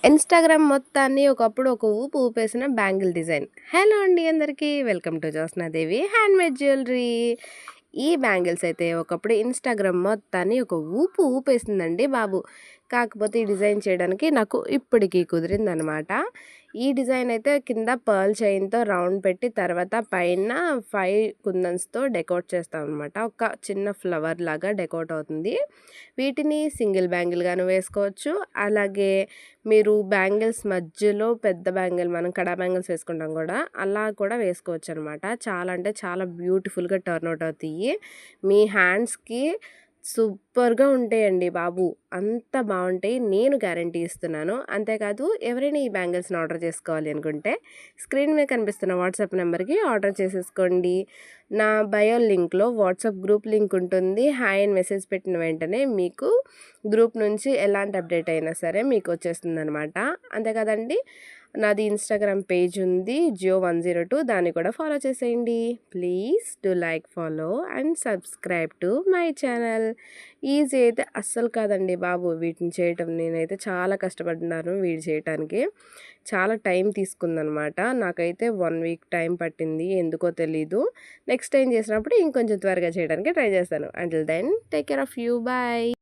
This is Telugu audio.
ఇన్‌స్టాగ్రామ్ మొత్తాన్ని ఒకప్పుడు ఒక ఊపు ఊపేసిన బ్యాంగిల్ డిజైన్. హలో అండి అందరికీ. Welcome to Jyotsnadevi handmade jewellery. ఈ బ్యాంగిల్స్ అయితే ఒకప్పుడు ఇన్‌స్టాగ్రామ్ మొత్తాన్ని ఒక ఊపు ఊపేసిందండి బాబు. కాకపోతే ఈ డిజైన్ చేయడానికి నాకు ఇప్పటికి కుదిరిందనమాట. ఈ డిజైన్ అయితే కింద పర్ల్ చైన్‌తో రౌండ్ పెట్టి తర్వాత పైన 5 కుందన్స్‌తో డెకోరేట్ చేస్తామనమాట. ఒక చిన్న ఫ్లవర్ లాగా డెకోరేట్ అవుతుంది. వీటిని సింగిల్ బ్యాంగిల్‌గాను వేసుకోవచ్చు. అలాగే మీరు బ్యాంగిల్స్ మధ్యలో పెద్ద బ్యాంగిల్ మనం కడా బ్యాంగిల్స్ వేసుకుంటాం గూడా, అలా కూడా వేసుకోవచ్చనమాట. చాలా అంటే చాలా బ్యూటిఫుల్‌గా టర్న్ అవుట్ అవుతాయి. మీ హ్యాండ్స్‌కి సూపర్‌గా ఉంటాయండి బాబు. అంత బావుంటాయి. నేను గ్యారంటీ ఇస్తున్నాను. అంతేకాదు ఎవరైనా ఈ బ్యాంగిల్స్‌ని ఆర్డర్ చేసుకోవాలి అనుకుంటే స్క్రీన్ మీద కనిపిస్తున్న వాట్సాప్ నెంబర్‌కి ఆర్డర్ చేసేసుకోండి. నా బయో లింక్‌లో వాట్సాప్ గ్రూప్ లింక్ ఉంటుంది. హాయ్ అని మెసేజ్ పెట్టిన వెంటనే మీకు గ్రూప్ నుంచి ఎలాంటి అప్డేట్ అయినా సరే మీకు వచ్చేస్తుందనమాట. అంతే కదండీ! నాది ఇన్‌స్టాగ్రామ్ పేజ్ ఉంది. జియో102 దాన్ని కూడా ఫాలో చేసేయండి. Please do like, follow and subscribe to my channel. Easy అయితే అస్సలు కాదండి బాబు వీటిని చేయటం. నేనైతే చాలా కష్టపడ్డాను వీడు చేయటానికి. చాలా టైం తీసుకుందనమాట. నాకైతే 1 వీక్ టైం పట్టింది. ఎందుకో తెలీదు. నెక్స్ట్ టైం చేసినప్పుడు ఇంకొంచెం త్వరగా చేయడానికి ట్రై చేస్తాను. Until then take care of you. Bye.